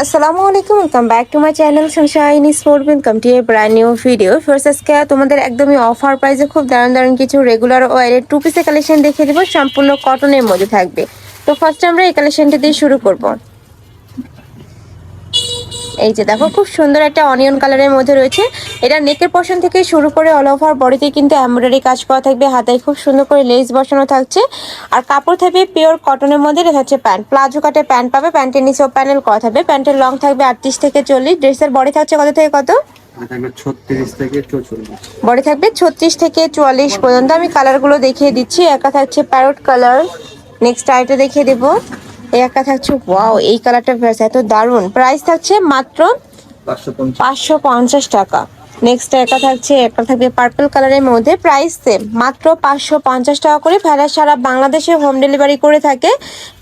আসসালামু আলাইকুম, welcome back to my channel Sunshine sport. Welcome to A brand new video. First আজকে তোমাদের একদমই অফার প্রাইসে খুব দারুণ কিছু রেগুলার ওয়ারের টু পিসের কালেকশন দেখিয়ে দেবো, সম্পূর্ণ কটনের মধ্যে থাকবে। তো ফার্স্ট আমরা এই কালেকশনটা দিয়ে শুরু করব। এই যে দেখো, খুব সুন্দর একটা অনিয়ন কালারের মধ্যে রয়েছে। এটা নেকের পোর্শন থেকে শুরু করে অল ওভার বডিতে কিন্তু এমব্রয়ডারি কাজ করা থাকবে, হাতায় খুব সুন্দর করে লেস বসানো থাকছে। আর কাপড় থাকবে পিওর কটনের মধ্যে। এটা হচ্ছে প্যান্ট, প্লাজো কাটে প্যান্ট পাবে, প্যান্টের নিচেও প্যানেল করা থাকবে। প্যান্টের লং থাকবে 38 থেকে 40, ড্রেসের বডি থাকছে কত থেকে কত? বডি থাকবে 36 থেকে 44 পর্যন্ত। আমি কালারগুলো দেখিয়ে দিচ্ছি। একা থাকছে প্যারট কালার, নেক্সট আইটা দেখিয়ে দেবো। এই একটা থাকছে, ওয়াও এই কালারটা এত দারুণ। প্রাইস থাকছে মাত্র 550 টাকা। নেক্সট একটা থাকছে, একটা থাকবে পার্পল কালারের মধ্যে, প্রাইস সেম মাত্র 550 টাকা করে। ভাড়া সারা বাংলাদেশে হোম ডেলিভারি করে থাকে।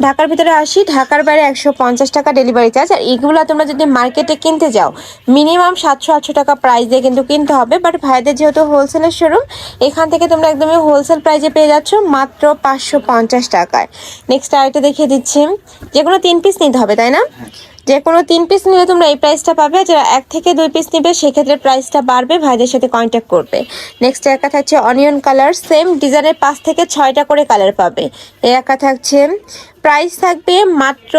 ঢাকার ভিতরে 80, ঢাকার বাইরে 150 টাকা ডেলিভারি চার্জ। আর এগুলো তোমরা যদি মার্কেটে কিনতে যাও মিনিমাম 700-800 টাকা প্রাইস দিয়ে কিন্তু কিনতে হবে। বাট ভাইদের যেহেতু হোলসেলের শোরুম, এখান থেকে তোমরা একদমই হোলসেল প্রাইসে পেয়ে যাচ্ছ মাত্র 550 টাকায়। নেক্সট আরেকটা দেখিয়ে দিচ্ছি। যেগুলো 3 পিস নিতে হবে, তাই না? যে কোনো 3 পিস নিলে তোমরা এই প্রাইসটা পাবে। যারা 1 থেকে 2 পিস নিবে সেক্ষেত্রে প্রাইসটা বাড়বে, ভাইদের সাথে কন্ট্যাক্ট করবে। নেক্সট একা থাকছে অনিয়ন কালার, সেম ডিজাইনের 5 থেকে 6টা করে কালার পাবে। এই একা থাকছে, প্রাইস থাকবে মাত্র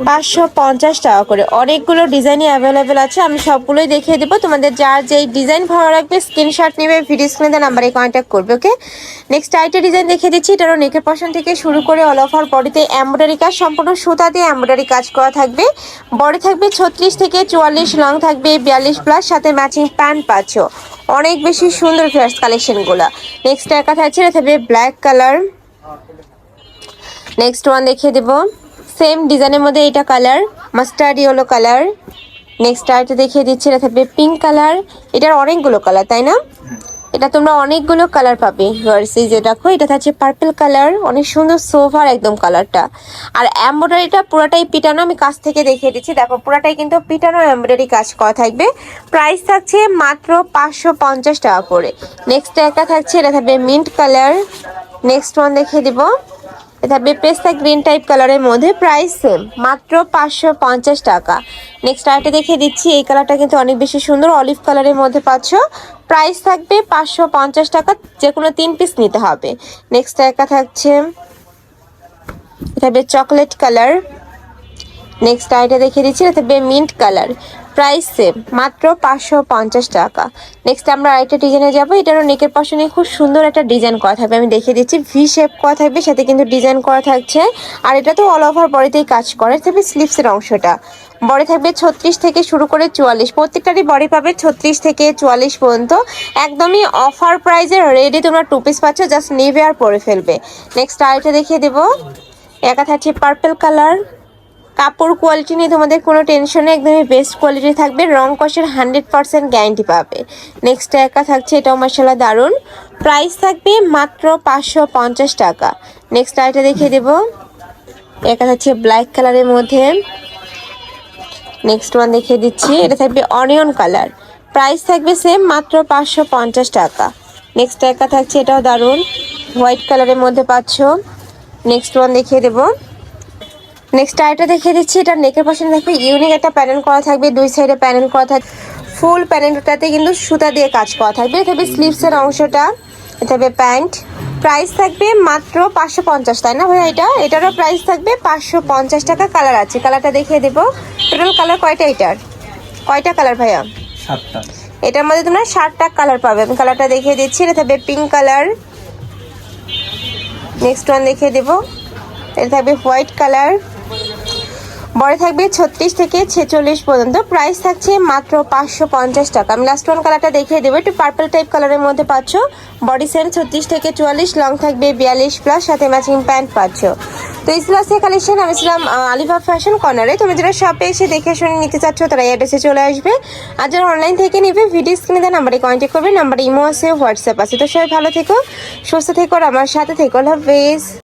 550 টাকা করে। অনেকগুলো ডিজাইনই অ্যাভেলেবেল আছে, আমি সবগুলোই দেখিয়ে দেবো। তোমাদের যার যেই ডিজাইন ভালো লাগবে স্ক্রিনশট নেবে, ভিডিও স্ক্রিনে নাম্বারে কন্ট্যাক্ট করবে। ওকে, নেক্সট আইটা ডিজাইন দেখিয়ে দিচ্ছি। এটারও নেকের পশন থেকে শুরু করে অল ওভার বডিতে এমব্রয়ডারি কাজ, সম্পূর্ণ সুতা দিয়ে এমব্রয়ডারি কাজ করা থাকবে। বডি থাকবে 36 থেকে 44, লং থাকবে 42 প্লাস, সাথে ম্যাচিং প্যান্ট পাচ্ছ। অনেক বেশি সুন্দর ফ্রেশ কালেকশনগুলো। নেক্সট একা থাকছে, এটা থাকবে ব্ল্যাক কালার। নেক্সট ওয়ান দেখিয়ে দেবো, সেম ডিজাইনের মধ্যে এটা colour mustard yellow colour. Next আরেকটা দেখিয়ে দিচ্ছি, এটা থাকবে পিঙ্ক কালার। এটার অনেকগুলো কালার, তাই না? এটা তোমরা অনেকগুলো কালার পাবে। যে দেখো, এটা থাকছে পার্পল কালার, অনেক সুন্দর সোভার একদম কালারটা। আর এমব্রয়ডারিটা পুরাটাই পিটানো, আমি কাছ থেকে দেখিয়ে দিচ্ছি। দেখো পুরাটাই কিন্তু পিটানো এমব্রয়ডারি কাজ করা থাকবে। প্রাইস থাকছে মাত্র 550 টাকা করে। নেক্সট একটা থাকছে, এটা থাকবে মিন্ট কালার। নেক্সট ওয়ান দেখিয়ে দিব, এটা পেস্তা গ্রিন টাইপ কালারের মধ্যে, প্রাইস সেম মাত্র 550 টাকা। নেক্সট আরেকটা দেখিয়ে দিচ্ছি। এই কালারটা কিন্তু অনেক বেশি সুন্দর, অলিভ কালারের মধ্যে পাচ্ছ। প্রাইস থাকবে 550 টাকা, যে কোনো 3 পিস নিতে হবে। নেক্সট একটা থাকছে, এটা চকলেট কালার। নেক্সট আইটা দেখিয়ে দিচ্ছি, এটা মিন্ট কালার। প্রাইস সেম মাত্র 550 টাকা। নেক্সট আমরা আরেকটা ডিজাইনে যাবো। এটারও নেকের পশনে খুব সুন্দর একটা ডিজাইন করা থাকবে, আমি দেখিয়ে দিচ্ছি। ভি শেপ করা থাকবে, সাথে কিন্তু ডিজাইন করা থাকছে। আর এটা তো অল ওভার বডিতেই কাজ করে থাকবে। স্লিভসের অংশটা বডি থাকবে 36 থেকে শুরু করে 44, প্রত্যেকটারই বডি পাবে 36 থেকে 44 পর্যন্ত। একদমই অফার প্রাইজে রেডি তোমরা 2 পিস পাচ্ছ, জাস্ট নেবে আর পরে ফেলবে। নেক্সট আরেকটা দেখিয়ে দেবো। একা থাকছে পার্পল কালার। কাপড় কোয়ালিটি নিয়ে তোমাদের কোনো টেনশন নেই, একদমই বেস্ট কোয়ালিটি থাকবে। রং কষের 100% গ্যারান্টি পাবে। নেক্সট একা থাকছে, এটাও মাশাআল্লাহ দারুন। প্রাইস থাকবে মাত্র 550 টাকা। নেক্সট আইটা দেখিয়ে দেবো। একা থাকছে ব্ল্যাক কালারের মধ্যে। নেক্সট ওয়ান দেখিয়ে দিচ্ছি, এটা থাকবে অনিয়ন কালার। প্রাইস থাকবে সেম মাত্র 550 টাকা। নেক্সট একা থাকছে, এটাও দারুন, হোয়াইট কালারের মধ্যে পাচ্ছ। নেক্সট ওয়ান দেখিয়ে দেবো। নেক্সট আরেকটা দেখিয়ে দিচ্ছি। এটা নেকের পাশে দেখবে ইউনিক একটা প্যানেল করা থাকবে, দুই সাইডে প্যানেল করা থাকবে। ফুল প্যানেলটাতে কিন্তু সুতা দিয়ে কাজ করা থাকবে। এটা থাকবে স্লিভসের অংশটা, এটা থাকবে প্যান্ট। প্রাইস থাকবে মাত্র 550, তাই না ভাইয়া? এটারও প্রাইস থাকবে 550 টাকা। কালার আছে, কালারটা দেখিয়ে দেবো। টোটাল কালার কয়টা? এটার কয়টা কালার ভাইয়া? 7টা। এটার মধ্যে তোমরা 7টা কালার পাবে। আমি কালারটা দেখিয়ে দিচ্ছি। এটা থাকবে পিঙ্ক কালার। নেক্সট ওয়ান দেখিয়ে দেবো। এটা থাকবে হোয়াইট কালার। বডি থাকবে 36 থেকে 46 পর্যন্ত। প্রাইস থাকছে মাত্র 550 টাকা। আমি লাস্ট ওয়ান কালারটা দেখিয়ে দেবো। একটু পার্পল টাইপ কালারের মধ্যে পাচ্ছ। বডি সেম 36 থেকে 44, লং থাকবে 42 প্লাস, সাথে ম্যাচিং প্যান্ট পাচ্ছ। তো এই ছিল কালেকশন। আমি ছিলাম আলিফা ফ্যাশন কর্নারে। তুমি যারা শপে এসে দেখে শুনে নিতে চাচ্ছ তারা এই অ্যাড্রেসে চলে আসবে। আর যারা অনলাইন থেকে নেবে ভিডিও স্ক্রিনে দেওয়া নাম্বারে কন্ট্যাক্ট করবে। নাম্বারে ইমো আছে, হোয়াটসঅ্যাপ আছে। তো সবাই ভালো থেকো, সুস্থ থেকো, আর আমার সাথে থেকো। আল্লাহ হাফেজ।